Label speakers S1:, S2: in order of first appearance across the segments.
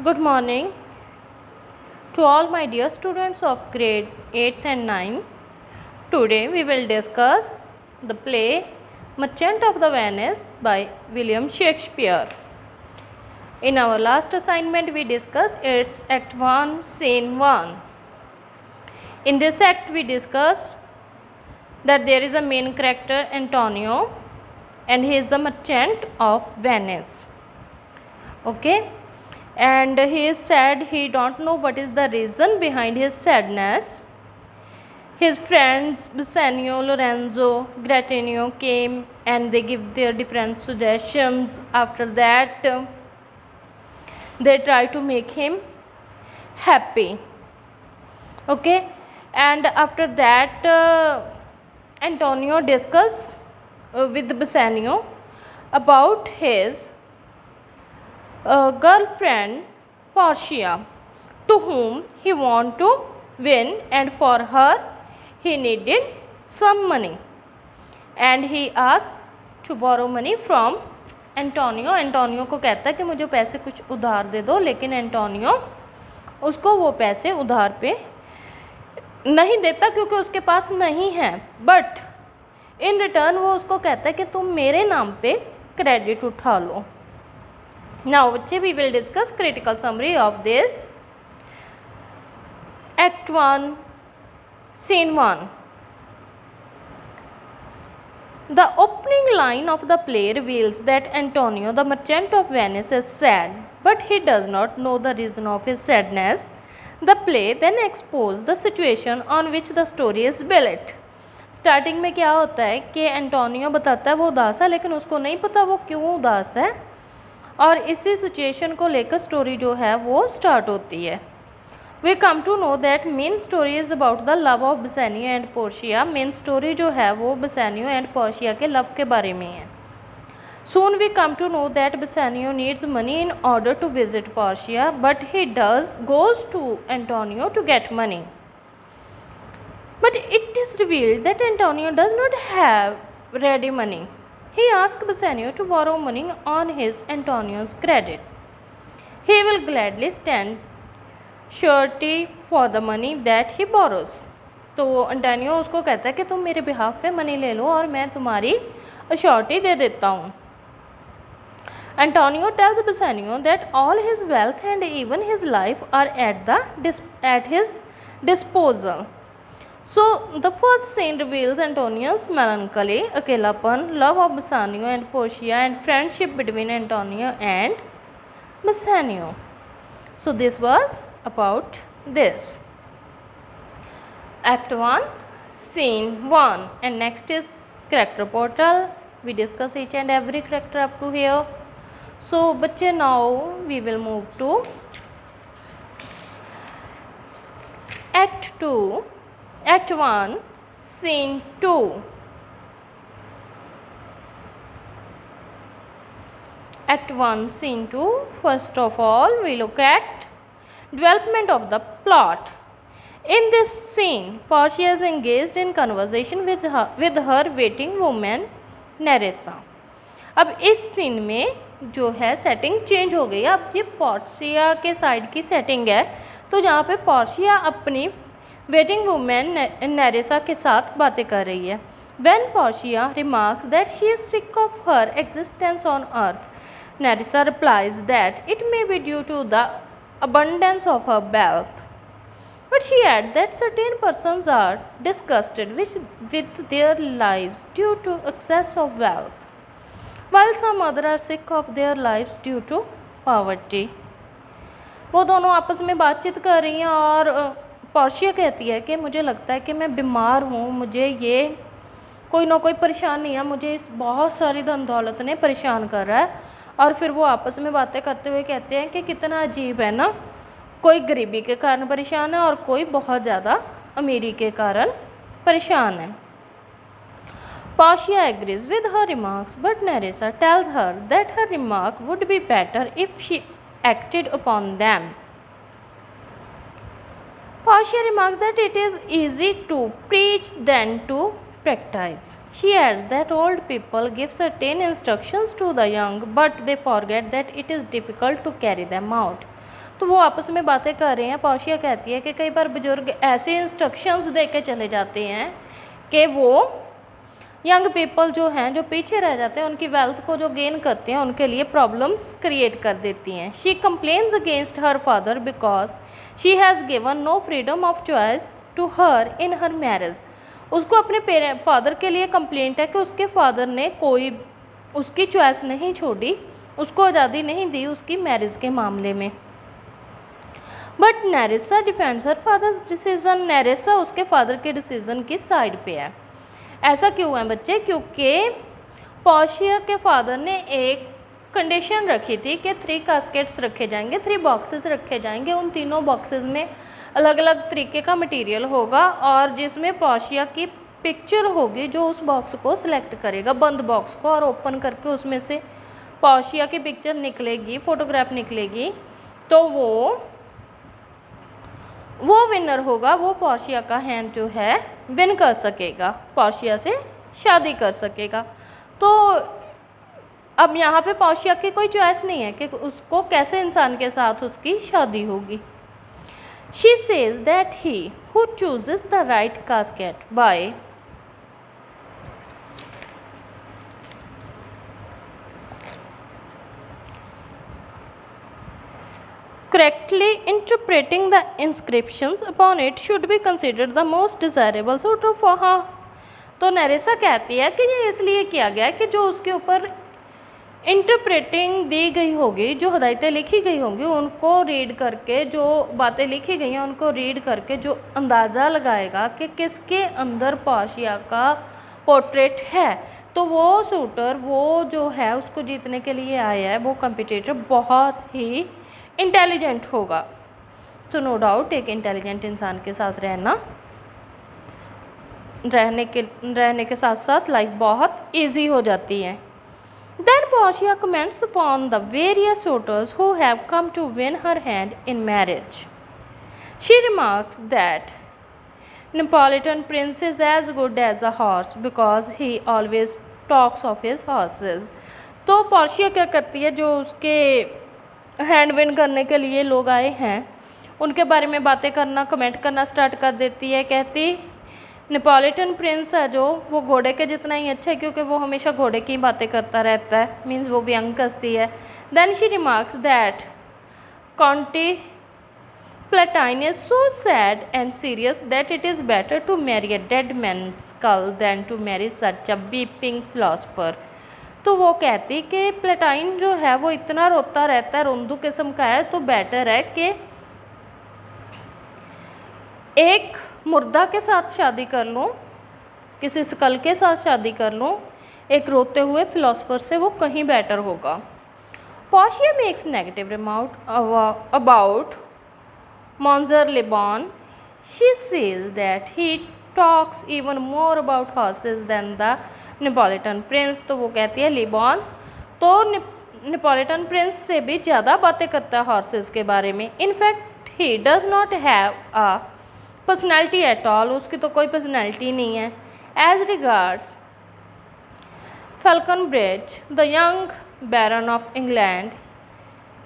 S1: Good morning to all my dear students of grade 8th and 9. Today we will discuss the play Merchant of the Venice by William Shakespeare. In our last assignment we discussed its Act 1, Scene 1. In this act we discuss that there is a main character Antonio and he is a merchant of Venice. Okay. And he is sad. He don't know what is the reason behind his sadness. His friends Bassanio, Lorenzo, Gratinio came and they give their different suggestions. After that they try to make him happy. Okay, and after that Antonio discuss with Bassanio about his girlfriend Portia, to whom he want to win, and for her he needed some money, and he asked to borrow money from Antonio. Antonio को कहता है कि मुझे पैसे कुछ उधार दे दो, लेकिन एंटोनियो उसको वो पैसे उधार पे नहीं देता क्योंकि उसके पास नहीं है, बट इन रिटर्न वो उसको कहता है कि तुम मेरे नाम पे क्रेडिट उठा लो. Now we will discuss critical summary of this Act 1, Scene 1. The opening line of the play reveals that Antonio, the merchant of Venice, is sad, but he does not know the reason of his sadness. The play then exposes the situation on which the story is built. Starting में क्या होता है कि Antonio बताता है वो उदास है, लेकिन उसको नहीं पता वो क्यों उदास है, और इसी सिचुएशन को लेकर स्टोरी जो है वो स्टार्ट होती है. We come to know that main story is about the love of Bassanio and Portia. Main story जो है वो बेसानियो एंड पोर्शिया के लव के बारे में है. Soon we come to know that Bassanio needs money in order to visit Portia, but he goes to Antonio to get money. But it is revealed that Antonio does not have ready money. He asks Bassanio to borrow money on his Antonio's credit. He will gladly stand surety for the money that he borrows. तो Antonio उसको कहता है कि तुम मेरे behalf पे money ले लो और मैं तुम्हारी अश्योरिटी दे देता हूँ. Antonio tells Bassanio that all his wealth and even his life are at his disposal. So the first scene reveals Antonio's melancholy, अकेलापन, love of Bassanio and Portia, and friendship between Antonio and Bassanio. So this was about this. Act 1, Scene 1, and next is character portal. We discuss each and every character up to here. So बच्चे now we will move to Act 2. Act 1, Scene 2. Act 1, Scene 2. First of all, we look at development of the plot. In this scene, Portia is engaged in conversation with her waiting woman Nerissa. अब इस scene में जो है setting change हो गई. अब ये Portia के साइड की सेटिंग है, तो जहाँ पे पोर्शिया अपनी वेटिंग वुमेन नेरेसा के साथ बातें कर रही है. When Portia remarks that she is sick of her existence on earth, Nerissa replies that it may be due to the abundance of her wealth. But she adds that certain persons are disgusted with their lives due to excess of wealth, while some others are sick of their lives due to poverty. वो दोनों आपस में बातचीत कर रही हैं और Portia कहती है कि मुझे लगता है कि मैं बीमार हूँ, मुझे ये कोई ना कोई परेशानी है, मुझे इस बहुत सारी धन दौलत ने परेशान कर रहा है. और फिर वो आपस में बातें करते हुए कहते हैं कि कितना अजीब है ना, कोई गरीबी के कारण परेशान है और कोई बहुत ज़्यादा अमीरी के कारण परेशान है. Portia agrees with her remarks, but Nerissa tells her that her remark would be better if she acted upon them. Portia remarks that it is easy to preach than to practice. She adds that old people give certain instructions to the young, but they forget that it is difficult to carry them out. तो वो आपस में बातें कर रहे हैं। Portia कहती है कि कई बार बुजुर्ग ऐसे इंस्ट्रक्शंस दे के चले जाते हैं कि वो यंग पीपल जो हैं, जो पीछे रह जाते हैं, उनकी वेल्थ को जो गेन करते हैं उनके लिए प्रॉब्लम्स क्रिएट कर देती हैं। She complains against her father because she has given no freedom of choice to her in her marriage. उसको अपने फादर के लिए कंप्लेंट है कि उसके फादर ने कोई उसकी चॉइस नहीं छोड़ी, उसको आज़ादी नहीं दी उसकी मैरिज के मामले में। But Nerissa defends her father's decision. Nerissa उसके फादर के डिसीजन की साइड पे है। ऐसा क्यों है बच्चे? क्योंकि पोर्शिया के फादर ने एक कंडीशन रखी थी कि 3 कास्केट्स रखे जाएंगे, 3 बॉक्सेस रखे जाएंगे। उन तीनों बॉक्सेस में अलग अलग तरीके का मटेरियल होगा और जिसमें पोर्शिया की पिक्चर होगी, जो उस बॉक्स को सिलेक्ट करेगा, बंद बॉक्स को, और ओपन करके उसमें से पोर्शिया की पिक्चर निकलेगी, फोटोग्राफ निकलेगी, तो वो विनर होगा, वो पोर्शिया का हैंड जो है विन कर सकेगा, पोर्शिया से शादी कर सकेगा। तो अब यहाँ पे पोर्शिया की कोई चॉइस नहीं है कि उसको कैसे इंसान के साथ उसकी शादी होगी। She says that he who chooses the right casket by correctly interpreting the inscriptions upon it should be considered the most desirable suitor for her। तो नैरेसा कहती है कि ये इसलिए किया गया कि जो उसके ऊपर इंटरप्रेटिंग दी गई होगी, जो हदायतें लिखी गई होंगी, उनको रीड करके, जो बातें लिखी गई हैं उनको रीड करके जो अंदाज़ा लगाएगा कि किसके अंदर पोर्शिया का पोर्ट्रेट है, तो वो सूटर, वो जो है उसको जीतने के लिए आया है, वो कंपटीटर बहुत ही इंटेलिजेंट होगा। तो नो डाउट एक इंटेलिजेंट इंसान के साथ रहने के साथ साथ लाइफ बहुत इजी हो जाती है। Then Portia comments upon the various suitors who have come to win her hand in marriage. She remarks that Neapolitan prince is as good as a horse because he always talks of his horses। तो Portia क्या करती है, जो उसके hand win करने के लिए लोग आए हैं उनके बारे में बातें करना, कमेंट करना स्टार्ट कर देती है। कहती नेपोलिटन प्रिंस है जो, वो घोड़े के जितना ही अच्छा है क्योंकि वो हमेशा घोड़े की बातें करता रहता है, मीन्स वो भी अंक कसती है। Then she remarks that County Palatine is so sad and serious that it is better to marry a dead man skull than to marry such a weeping philosopher. तो वो कहती कि प्लेटाइन जो है वो इतना रोता रहता है, रोंदू किस्म का है, तो बेटर है कि एक मुर्दा के साथ शादी कर लूँ, किसी स्कल के साथ शादी कर लूँ, एक रोते हुए फिलोसफर से, वो कहीं बेटर होगा। Portia makes negative remark about Monsieur Le Bon. She says that he talks even more about horses than the Neapolitan prince. तो वो कहती है लिबॉन तो नेपोलिटन प्रिंस से भी ज़्यादा बातें करता है हॉर्सेस के बारे में। In fact he does not have a personality at all, उसकी तो कोई पर्सनैलिटी नहीं है। As regards Falconbridge the young baron of England,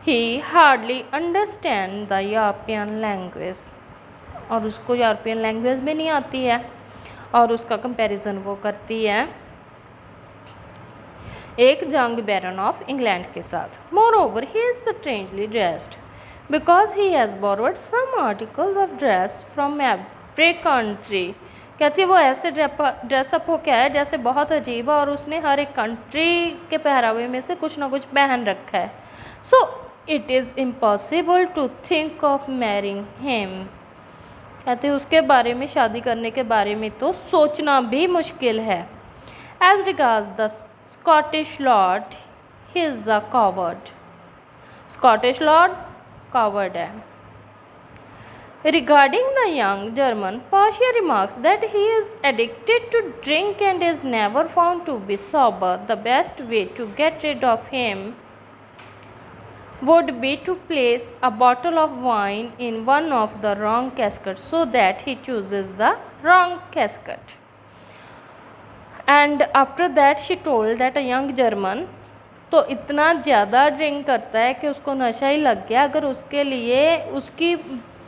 S1: he hardly understand the European language, और उसको यूरोपियन लैंग्वेज भी नहीं आती है, और उसका कंपैरिजन वो करती है एक जंग बैरन ऑफ इंग्लैंड के साथ। Moreover he is strangely dressed because he has borrowed some articles of dress from every country. कहती है वो ऐसे ड्रेसअप हो क्या है जैसे बहुत अजीब है, और उसने हर एक कंट्री के पहरावे में से कुछ ना कुछ पहन रखा है। So it is impossible to think of marrying him. कहते हैं उसके बारे में, शादी करने के बारे में तो सोचना भी मुश्किल है। As regards the Scottish lord he is a coward. Scottish lord coward है। Regarding the young German, Portia remarks that he is addicted to drink and is never found to be sober. The best way to get rid of him would be to place a bottle of wine in one of the wrong caskets so that he chooses the wrong casket. And after that she told that a young German तो इतना ज़्यादा drink करता है कि उसको नशा ही लग गया। अगर उसके लिए उसकी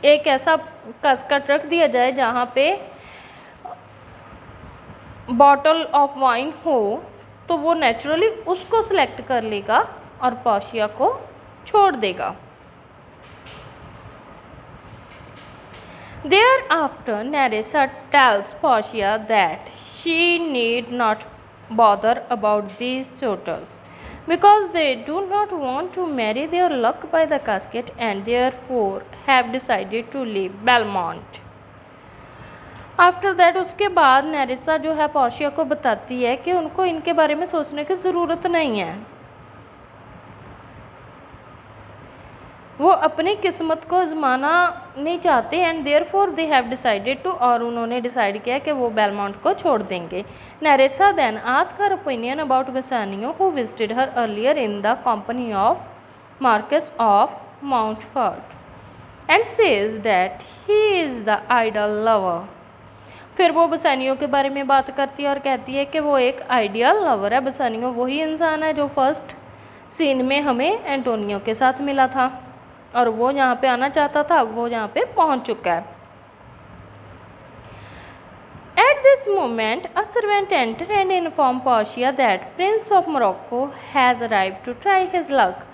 S1: एक ऐसा कसकट रख दिया जाए जहाँ पे बॉटल ऑफ वाइन हो, तो वो नेचुरली उसको सिलेक्ट कर लेगा और पोर्शिया को छोड़ देगा। Thereafter, Nerissa tells Portia that she need not bother about these suitors because they do not want to marry their luck by the casket and therefore have decided to leave Belmont. After that उसके बाद नेरिसा जो है Portia को बताती है कि उनको इनके बारे में सोचने की ज़रूरत नहीं है, वो अपनी किस्मत को आजमाना नहीं चाहते and therefore they have decided to, और उन्होंने डिसाइड किया कि वो बेलमोंट को छोड़ देंगे। Nerissa then ask her opinion about Bassanio who visited her earlier in the company of Marquis of Montferrat and says that he is the ideal lover. फिर वो बेसानियो के बारे में बात करती है और कहती है कि वो एक आइडियल लवर है। बेसानियो वही इंसान है जो फर्स्ट सीन में हमें एंटोनियो के साथ मिला था और वो यहाँ पे आना चाहता था, वो यहाँ पे पहुँच चुका है। At this moment, a servant entered and informed Portia that Prince of Morocco has arrived to try his luck.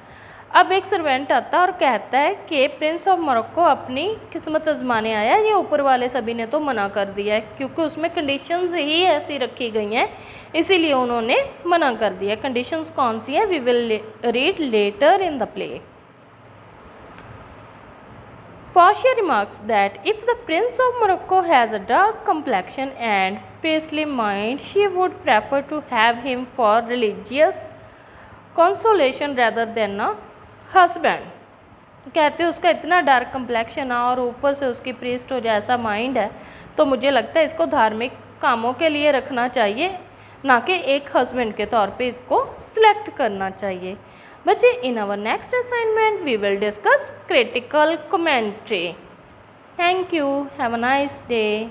S1: अब एक सर्वेंट आता और कहता है कि प्रिंस ऑफ मोरक्को अपनी किस्मत आजमाने आया। ये ऊपर वाले सभी ने तो मना कर दिया है क्योंकि उसमें कंडीशंस ही ऐसी रखी गई हैं, इसीलिए उन्होंने मना कर दिया। कंडीशंस कौन सी है, we will read letter in the play. Portia remarks that if the Prince of Morocco has a dark complexion and priestly mind, she would prefer to have him for religious consolation rather than a husband. कहते उसका इतना dark complexion है और ऊपर से उसकी priest हो जैसा माइंड है, तो मुझे लगता है इसको धार्मिक कामों के लिए रखना चाहिए, ना कि एक हस्बैंड के तौर पे इसको सिलेक्ट करना चाहिए। बच्चे, in our next assignment we will discuss critical commentary. Thank you. Have a nice day.